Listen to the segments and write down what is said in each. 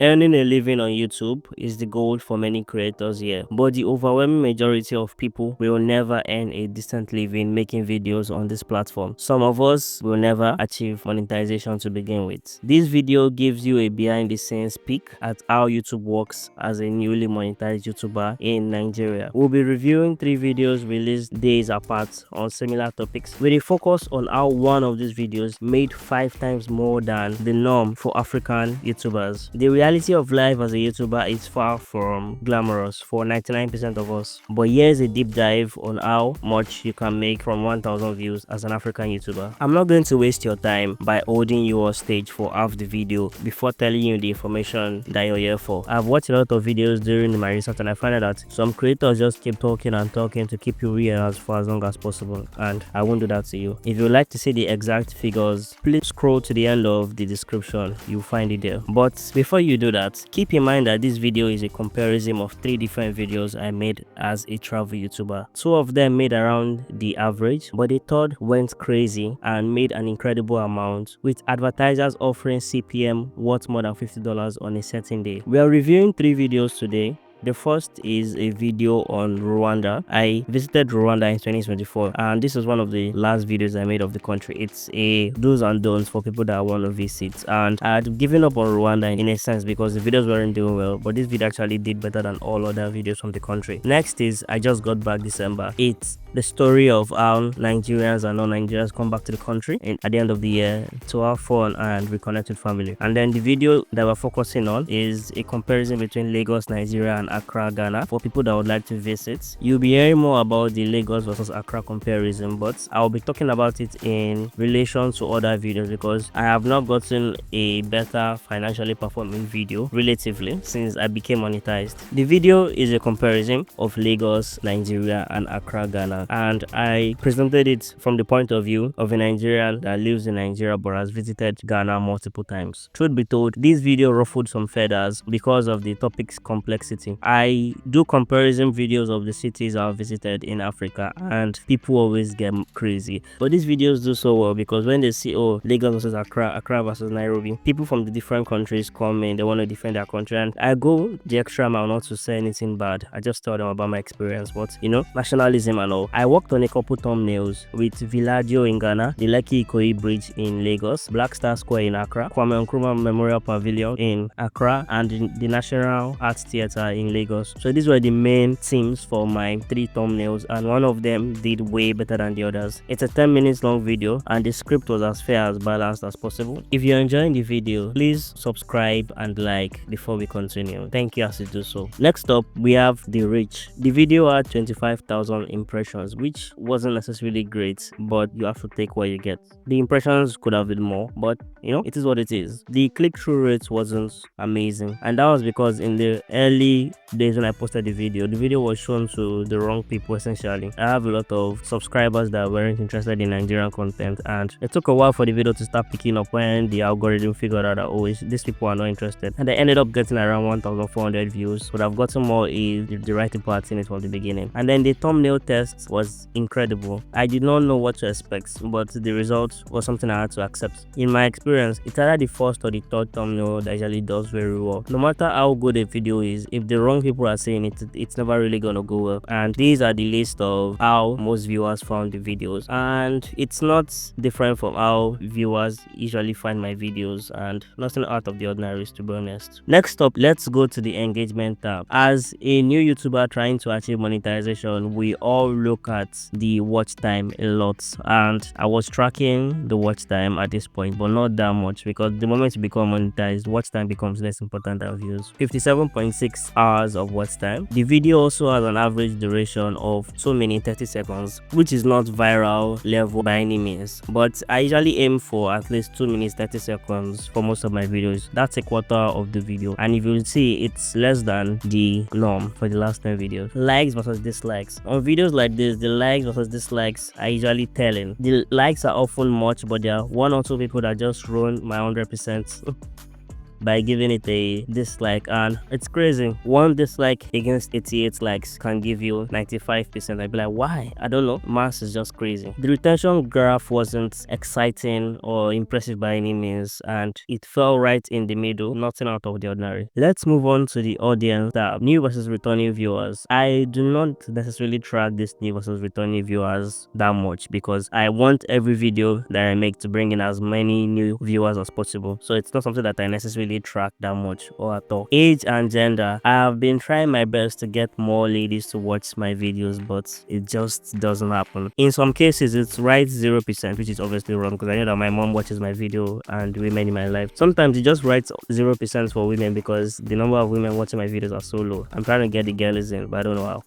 Earning a living on YouTube is the goal for many creators here, but the overwhelming majority of people will never earn a decent living making videos on this platform. Some of us will never achieve monetization to begin with. This video gives you a behind the scenes peek at how YouTube works as a newly monetized YouTuber in Nigeria. We'll be reviewing 3 videos released days apart on similar topics with a focus on how one of these videos made 5 times more than the norm for African YouTubers. The reality of life as a YouTuber is far from glamorous for 99% of us, but here's a deep dive on how much you can make from 1000 views as an African YouTuber. I'm not going to waste your time by holding you on stage for half the video before telling you the information that you're here for. I've watched a lot of videos during my research and I found out that some creators just keep talking and talking to keep you real for as long as possible, and I won't do that to you. If you'd like to see the exact figures, please scroll to the end of the description, you'll find it there. But before you do that, keep in mind that this video is a comparison of 3 different videos I made as a travel YouTuber. 2 of them made around the average, but the third went crazy and made an incredible amount, with advertisers offering CPM worth more than $50 on a certain day. We are reviewing 3 videos today. The first is a video on Rwanda. I visited Rwanda in 2024 and this is one of the last videos I made of the country. It's a do's and don'ts for people that want to visit, and I had given up on Rwanda in a sense because the videos weren't doing well, but this video actually did better than all other videos from the country. Next is I just got back December. It's the story of how Nigerians and non-Nigerians come back to the country at the end of the year to have fun and reconnect with family. And then the video that we're focusing on is a comparison between Lagos, Nigeria and Accra, Ghana for people that would like to visit. You'll be hearing more about the Lagos versus Accra comparison, but I'll be talking about it in relation to other videos because I have not gotten a better financially performing video relatively since I became monetized. The video is a comparison of Lagos, Nigeria and Accra, Ghana, and I presented it from the point of view of a Nigerian that lives in Nigeria but has visited Ghana multiple times. Truth be told, this video ruffled some feathers because of the topic's complexity. I do comparison videos of the cities I've visited in Africa and people always get crazy, but these videos do so well because when they see, oh, Lagos versus Accra, Accra versus Nairobi, people from the different countries come in, they want to defend their country, and I go the extra mile not to say anything bad. I just tell them about my experience, but you know, nationalism and all. I worked on a couple thumbnails with Villaggio in Ghana, the Lekki Ikoyi Bridge in Lagos, Black Star Square in Accra, Kwame Nkrumah Memorial Pavilion in Accra, and the National Arts Theatre in Lagos. So these were the main themes for my 3 thumbnails, and one of them did way better than the others. It's a 10 minutes long video and the script was as fair as balanced as possible. If you're enjoying the video, please subscribe and like before we continue. Thank you as you do so. Next up, we have the reach. The video had 25,000 impressions, which wasn't necessarily great, but you have to take what you get. The impressions could have been more, but you know, it is what it is. The click-through rate wasn't amazing, and that was because in the early days when I posted the video was shown to the wrong people essentially. I have a lot of subscribers that weren't interested in Nigerian content, and it took a while for the video to start picking up when the algorithm figured out that, oh, these people are not interested, and I ended up getting around 1,400 views. Would have gotten more if the right people had seen it from the beginning. And then the thumbnail test was incredible. I did not know what to expect, but the result was something I had to accept. In my experience, it's either the first or the third thumbnail that usually does very well. No matter how good a video is, if the wrong people are saying it, it's never really gonna go well. And these are the list of how most viewers found the videos, and it's not different from how viewers usually find my videos, and nothing out of the ordinary, to be honest. Next up, let's go to the engagement tab. As a new YouTuber trying to achieve monetization, we all look at the watch time a lot, and I was tracking the watch time at this point, but not that much because the moment you become monetized, watch time becomes less important than views. 57.6 hours of watch time. The video also has an average duration of 2 minutes 30 seconds, which is not viral level by any means, but I usually aim for at least 2 minutes 30 seconds for most of my videos. That's a quarter of the video, and if you see, it's less than the norm for the last 10 videos. Likes versus dislikes. On videos like this, the likes versus dislikes are usually telling. The likes are often much, but there are 1 or 2 people that just ruin my 100%. by giving it a dislike, and it's crazy. One dislike against 88 likes can give you 95%. I'd be like, why? I don't know. Maths is just crazy. The retention graph wasn't exciting or impressive by any means, and it fell right in the middle, nothing out of the ordinary. Let's move on to the audience tab. New versus returning viewers. I do not necessarily track this new versus returning viewers that much because I want every video that I make to bring in as many new viewers as possible. So it's not something that I necessarily track that much or at all. Age and gender. I have been trying my best to get more ladies to watch my videos, but it just doesn't happen. In some cases, it's right 0%, which is obviously wrong because I know that my mom watches my video and women in my life. Sometimes it just writes 0% for women because the number of women watching my videos are so low. I'm trying to get the girls in, but I don't know how.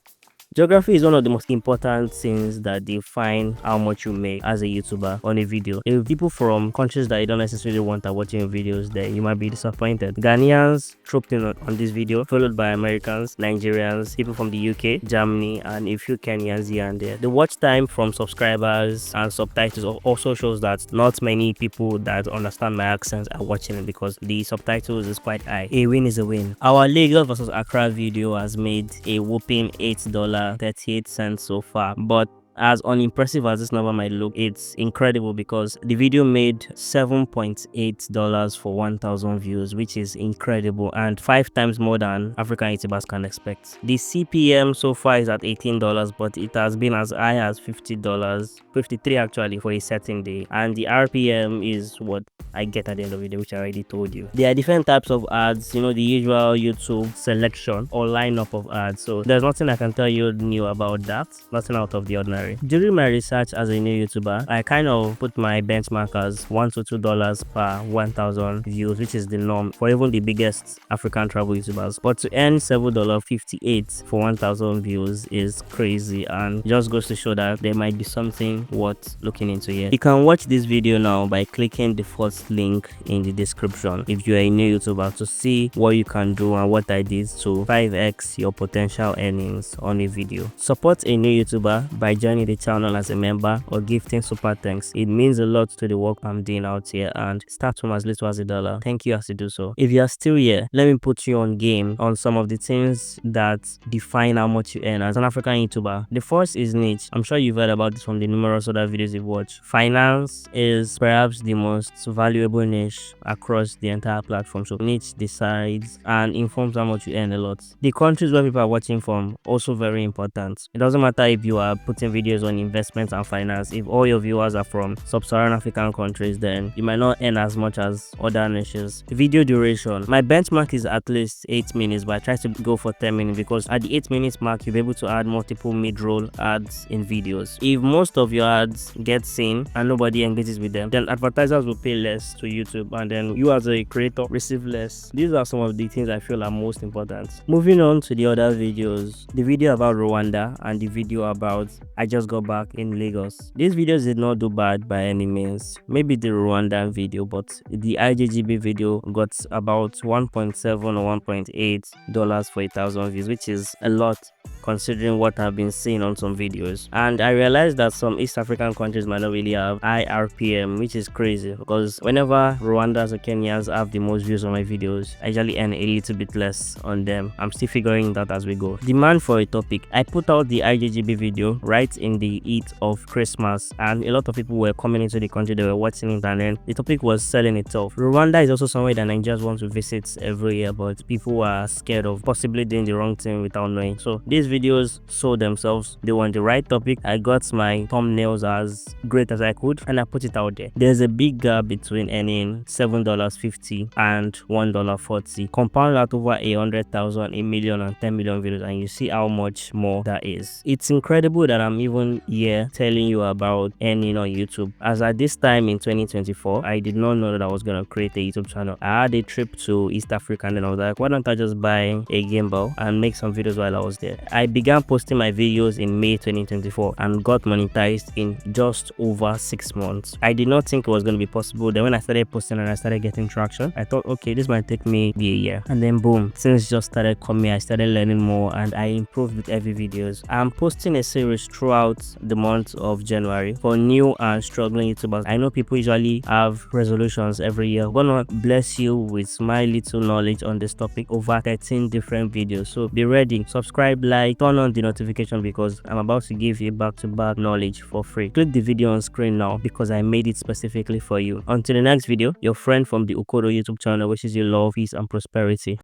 Geography is one of the most important things that define how much you make as a YouTuber on a video. If people from countries that you don't necessarily want are watching your videos, then you might be disappointed. Ghanaians trooped in on this video, followed by Americans, Nigerians, people from the UK, Germany, and a few Kenyans here and there. The watch time from subscribers and subtitles also shows that not many people that understand my accents are watching it because the subtitles is quite high. A win is a win. Our Lagos versus Accra video has made a whopping $8.38 so far, but as unimpressive as this number might look, it's incredible because the video made $7.8 for 1,000 views, which is incredible and 5 times more than African YouTubers can expect. The CPM so far is at $18, but it has been as high as $50, 53 actually for a certain day, and the RPM is what I get at the end of the day, which I already told you. There are different types of ads, you know, the usual YouTube selection or lineup of ads, so there's nothing I can tell you new about that, nothing out of the ordinary. During my research as a new YouTuber, I kind of put my benchmark as $1 to $2 per 1,000 views, which is the norm for even the biggest African travel YouTubers. But to earn $7.58 for 1,000 views is crazy and just goes to show that there might be something worth looking into here. You can watch this video now by clicking the first link in the description if you are a new YouTuber to see what you can do and what I did to 5x your potential earnings on a video. Support a new YouTuber by joining the channel as a member or gifting super thanks. It means a lot to the work I'm doing out here and start from as little as $1. Thank you as you do so. If you are still here, let me put you on game on some of the things that define how much you earn as an African YouTuber. The first is niche. I'm sure you've heard about this from the numerous other videos you've watched. Finance is perhaps the most valuable niche across the entire platform. So niche decides and informs how much you earn a lot. The countries where people are watching from also very important. It doesn't matter if you are putting videos on investments and finance. If all your viewers are from sub-Saharan African countries, then you might not earn as much as other niches. Video duration. My benchmark is at least 8 minutes, but I try to go for 10 minutes because at the 8 minutes mark, you'll be able to add multiple mid-roll ads in videos. If most of your ads get seen and nobody engages with them, then advertisers will pay less to YouTube and then you as a creator receive less. These are some of the things I feel are most important. Moving on to the other videos, the video about Rwanda and the video about I just got back in Lagos. These videos did not do bad by any means. Maybe the Rwandan video, but the IJGB video got about $1.7 or $1.8 for 1,000 views, which is a lot considering what I've been seeing on some videos. And I realized that some East African countries might not really have high RPM, which is crazy because whenever Rwandans or Kenyans have the most views on my videos, I usually earn a little bit less on them. I'm still figuring that as we go. Demand for a topic. I put out the IJGB video right in the heat of Christmas and a lot of people were coming into the country, they were watching it, and then the topic was selling itself. Rwanda is also somewhere that Nigerians want to visit every year, but people are scared of possibly doing the wrong thing without knowing. So these videos sold themselves. They were on the right topic. I got my thumbnails as great as I could and I put it out there. There's a big gap between earning $7.50 and $1.40. Compound that over 100,000, a million, and 10 million videos, and you see how much more that is. It's incredible that I'm even here telling you about earning on YouTube, as at this time in 2024 I did not know that I was gonna create a YouTube channel. I had a trip to East Africa and then I was like, why don't I just buy a gimbal and make some videos while I was there. I I began posting my videos in May 2024 and got monetized in just over 6 months. I did not think it was going to be possible. Then when I started posting and I started getting traction, I thought, okay, this might take me a year. And then boom, things just started coming. I started learning more and I improved with every videos. I'm posting a series throughout the month of January for new and struggling YouTubers. I know people usually have resolutions every year. I'm gonna bless you with my little knowledge on this topic over 13 different videos. So be ready, subscribe, like, turn on the notification because I'm about to give you back-to-back knowledge for free. Click the video on screen now because I made it specifically for you. Until the next video, your friend from the Ukodo YouTube channel wishes you love, peace and prosperity.